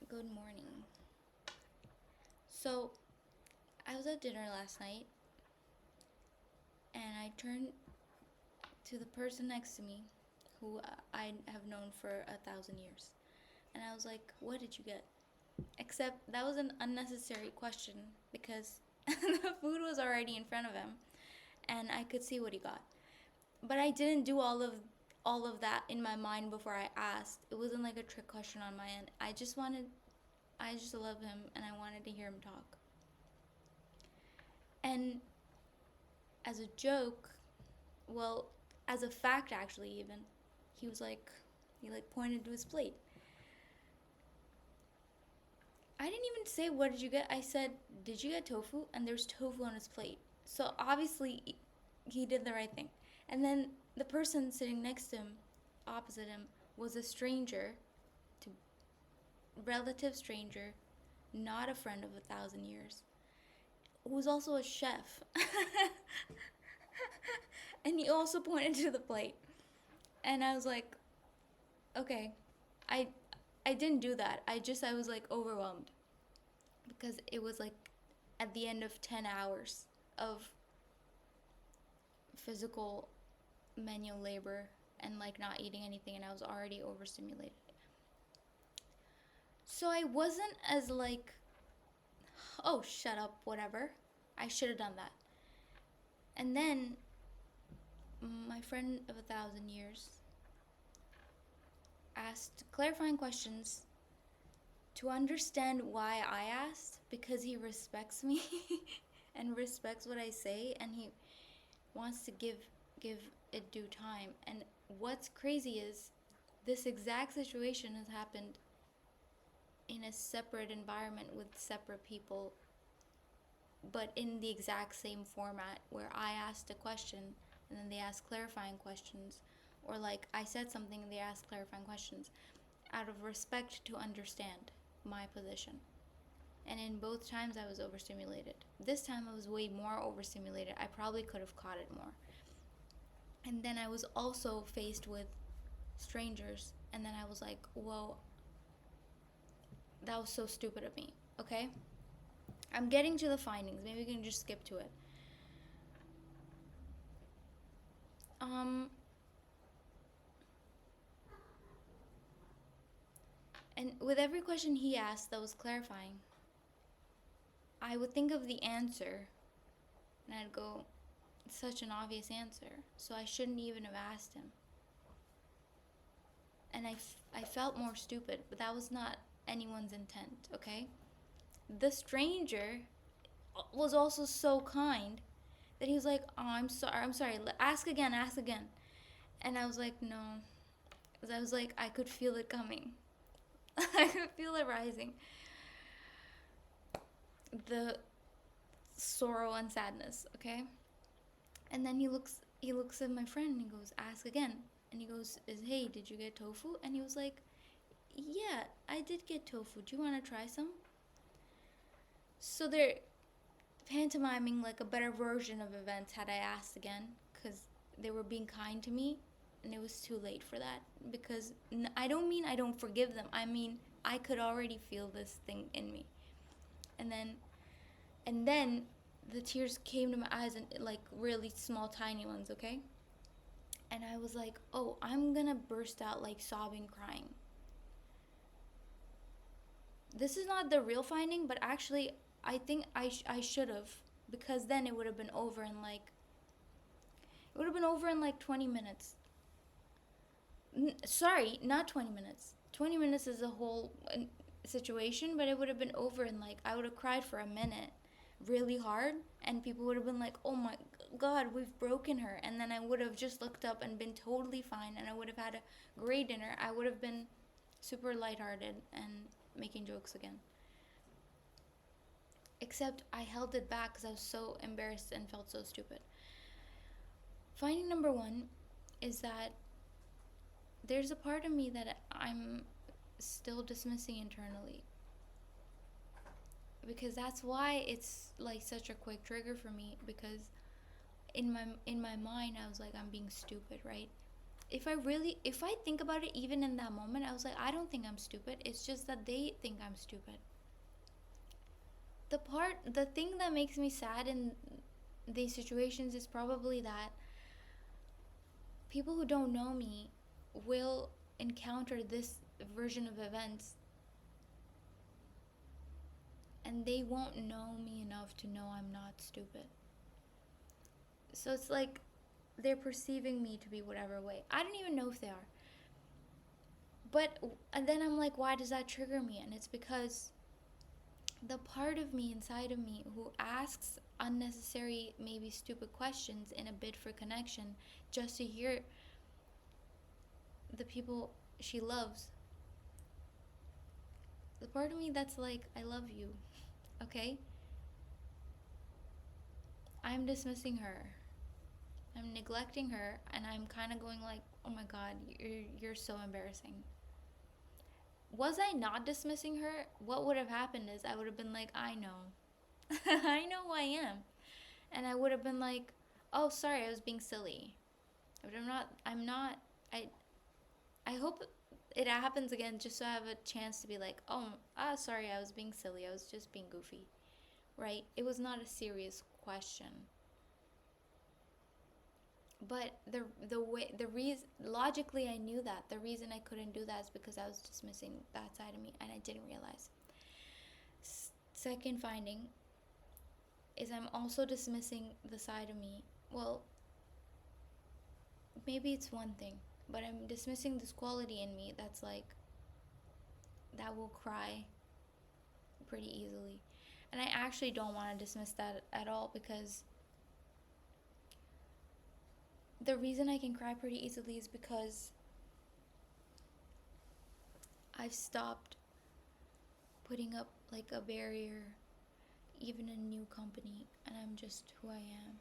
Good morning. So, I was at dinner last night and I turned to the person next to me who I have known for 1,000 years. And I was like, "What did you get?" Except that was an unnecessary question because the food was already in front of him and I could see what he got. But I didn't do all of that in my mind before I asked. It wasn't like a trick question on my end. I just love him and I wanted to hear him talk. And as a joke, well, as a fact actually even, he was like, he like pointed to his plate. I didn't even say what did you get. I said, did you get tofu? And there's tofu on his plate. So obviously he did the right thing. And then the person sitting next to him, opposite him, was a stranger, to relative stranger, not a friend of 1,000 years, who was also a chef. And he also pointed to the plate. And I was like, okay, I I didn't do that. I was like overwhelmed because it was like at the end of 10 hours of physical manual labor and like not eating anything and I was already overstimulated. So I wasn't as like, oh, shut up, whatever. I should have done that. And then my friend of 1,000 years asked clarifying questions to understand why I asked, because he respects me and respects what I say and he wants to give it due time. And what's crazy is this exact situation has happened in a separate environment with separate people, but in the exact same format where I asked a question and then they asked clarifying questions, or like I said something and they asked clarifying questions out of respect to understand my position. And in both times I was overstimulated. This time I was way more overstimulated. I probably could have caught it more. And then I was also faced with strangers, and then I was like, whoa, that was so stupid of me. Okay? I'm getting to the findings. Maybe we can just skip to it. Um, and with every question he asked that was clarifying, I would think of the answer, and I'd go, it's such an obvious answer, so I shouldn't even have asked him. And I felt more stupid, but that was not anyone's intent, okay? The stranger was also so kind that he was like, "Oh, I'm sorry. Ask again, ask again." And I was like, "No," because I was like, I could feel it coming. I could feel it rising. The sorrow and sadness, okay? And then he looks at my friend and he goes, "Ask again." And he goes, "Hey, did you get tofu?" And he was like, "Yeah, I did get tofu. Do you want to try some?" So they're pantomiming like a better version of events had I asked again, because they were being kind to me, and it was too late for that. Because I don't mean I don't forgive them. I mean I could already feel this thing in me, and then the tears came to my eyes, and like really small, tiny ones. Okay, and I was like, oh, I'm gonna burst out like sobbing, crying. This is not the real finding, but actually, I think I should have, because then it would have been over in like 20 minutes. Sorry, not 20 minutes. 20 minutes is a whole situation, but it would have been over in like, I would have cried for a minute really hard, and people would have been like, oh my god, we've broken her. And then I would have just looked up and been totally fine, and I would have had a great dinner. I would have been super lighthearted and making jokes again. Except I held it back because I was so embarrassed and felt so stupid. Finding number one is that there's a part of me that I'm still dismissing internally, because that's why it's like such a quick trigger for me, because in my mind I was like, I'm being stupid, right? if I think about it, even in that moment, I was like, I don't think I'm stupid. It's just that they think I'm stupid. The thing that makes me sad in these situations is probably that people who don't know me will encounter this version of events and they won't know me enough to know I'm not stupid. So it's like they're perceiving me to be whatever way. I don't even know if they are. But and then I'm like, why does that trigger me? And it's because the part of me inside of me who asks unnecessary, maybe stupid questions in a bid for connection just to hear the people she loves, the part of me that's like, I love you, okay? I'm dismissing her. I'm neglecting her, and I'm kind of going like, oh my god, you're so embarrassing. Was I not dismissing her, what would have happened is I would have been like, I know. I know who I am. And I would have been like, oh, sorry, I was being silly. But I'm not, I, I hope it happens again just so I have a chance to be like, oh, sorry, I was being silly. I was just being goofy, right? It was not a serious question. But the way the reason logically I knew that the reason I couldn't do that is because I was dismissing that side of me and I didn't realize. Second finding is I'm also dismissing the side of me. Well, maybe it's one thing, but I'm dismissing this quality in me that's like that will cry pretty easily. And I actually don't want to dismiss that at all because the reason I can cry pretty easily is because I've stopped putting up like a barrier, even in a new company, and I'm just who I am.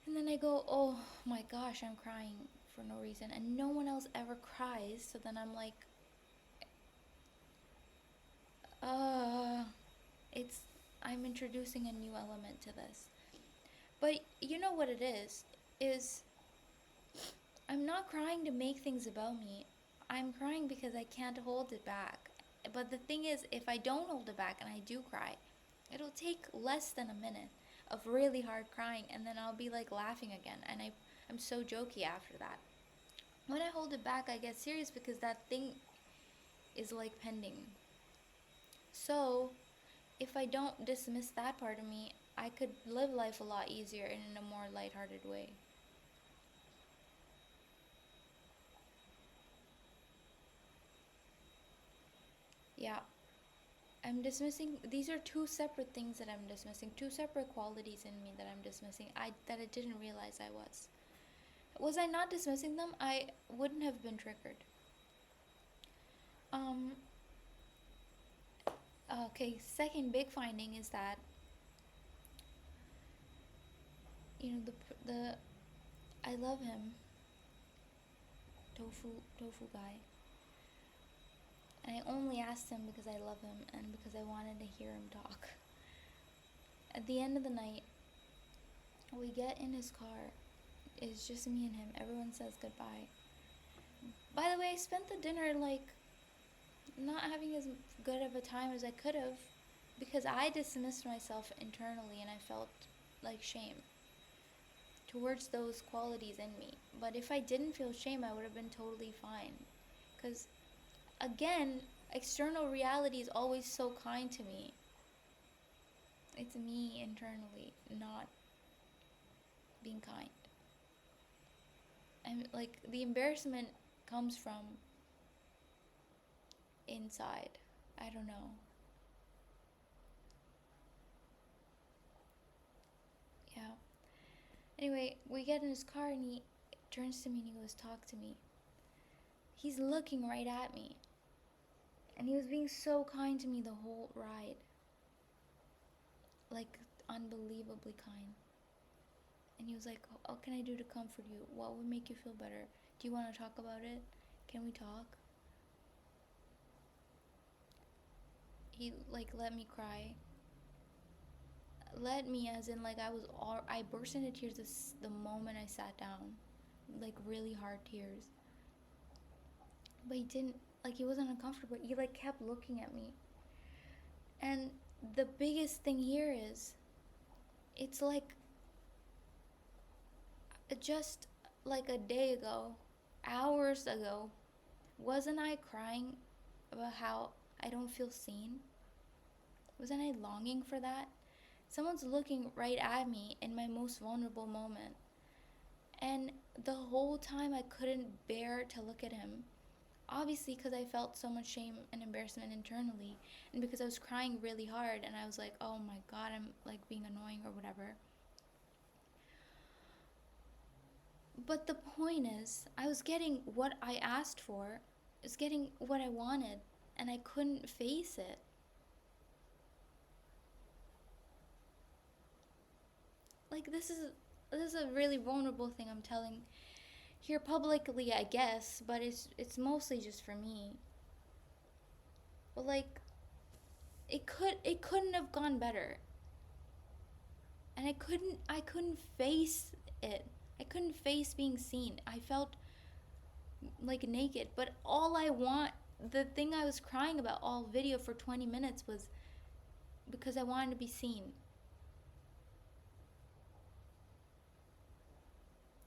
And then I go, oh my gosh, I'm crying for no reason, and no one else ever cries. So then I'm like, uh, it's I'm introducing a new element to this. But you know what it is I'm not crying to make things about me. I'm crying because I can't hold it back. But the thing is, if I don't hold it back and I do cry, it'll take less than a minute of really hard crying and then I'll be like laughing again. And I'm so jokey after that. When I hold it back, I get serious because that thing is like pending. So if I don't dismiss that part of me, I could live life a lot easier and in a more lighthearted way. Yeah, I'm dismissing. These are two separate things that I'm dismissing. Two separate qualities in me that I'm dismissing. I didn't realize I was. Was I not dismissing them? I wouldn't have been triggered. Um. Okay. Second big finding is that the I love him. Tofu guy. And I only asked him because I love him and because I wanted to hear him talk. At the end of the night, we get in his car. It's just me and him. Everyone says goodbye. By the way, I spent the dinner like not having as good of a time as I could have because I dismissed myself internally and I felt like shame towards those qualities in me. But if I didn't feel shame, I would have been totally fine. Because again, external reality is always so kind to me. It's me internally not being kind. I'm like, the embarrassment comes from inside. I don't know. Yeah. Anyway, we get in his car and he turns to me and he goes, talk to me. He's looking right at me. And he was being so kind to me the whole ride. Like, unbelievably kind. And he was like, what can I do to comfort you? What would make you feel better? Do you want to talk about it? Can we talk? He, like, let me cry. Let me, as in, like, I burst into tears the moment I sat down. like really hard tears. But he didn't, like, he wasn't uncomfortable. He like kept looking at me. And the biggest thing here is, it's like just like a day ago, hours ago, wasn't I crying about how I don't feel seen? Wasn't I longing for that? Someone's looking right at me in my most vulnerable moment. And the whole time I couldn't bear to look at him. Obviously, because I felt so much shame and embarrassment internally, and because I was crying really hard, and I was like, oh my god, I'm like being annoying or whatever. But the point is, I was getting what I asked for, I was getting what I wanted, and I couldn't face it. Like, this is a really vulnerable thing I'm telling here publicly, I guess, but it's mostly just for me. But like, it couldn't have gone better. And I couldn't face it. I couldn't face being seen. I felt like naked, but all I want, the thing I was crying about all video for 20 minutes was because I wanted to be seen.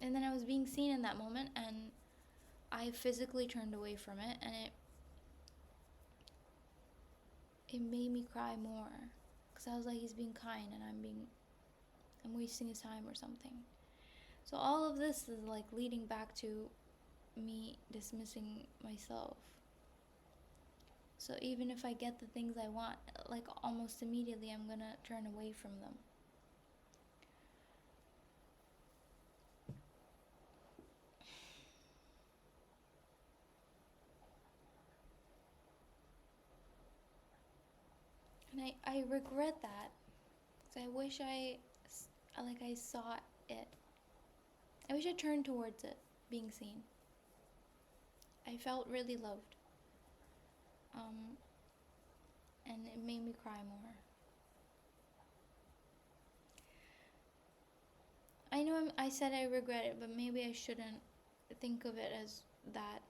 And then I was being seen in that moment, and I physically turned away from it, and it made me cry more, because I was like, he's being kind and I'm wasting his time or something. So all of this is like leading back to me dismissing myself. So even if I get the things I want, like almost immediately I'm gonna turn away from them. And I regret that. So I wish I saw it. I wish I turned towards it, being seen. I felt really loved. Um, and it made me cry more. I know I said I regret it, but maybe I shouldn't think of it as that.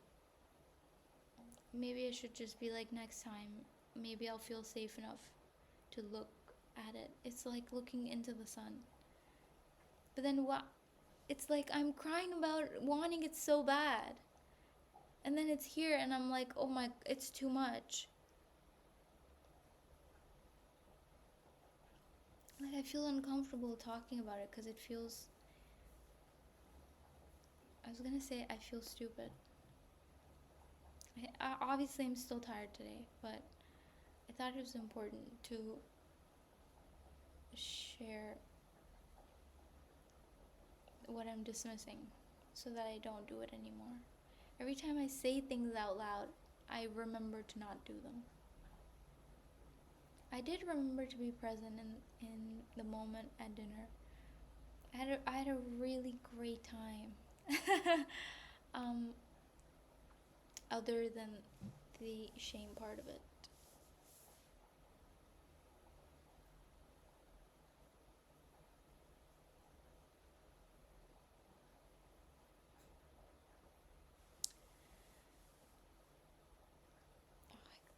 Maybe I should just be like, next time, maybe I'll feel safe enough to look at it. It's like looking into the sun. But then what? It's like I'm crying about wanting it so bad. And then it's here, and I'm like, oh my, it's too much. Like, I feel uncomfortable talking about it because it feels. I was gonna say I feel stupid. Obviously, I'm still tired today, but I thought it was important to share what I'm dismissing so that I don't do it anymore. Every time I say things out loud, I remember to not do them. I did remember to be present in the moment at dinner. I had a really great time. um, Other than the shame part of it.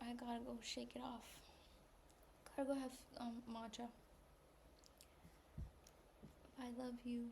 I gotta go shake it off. Gotta go have matcha. I love you.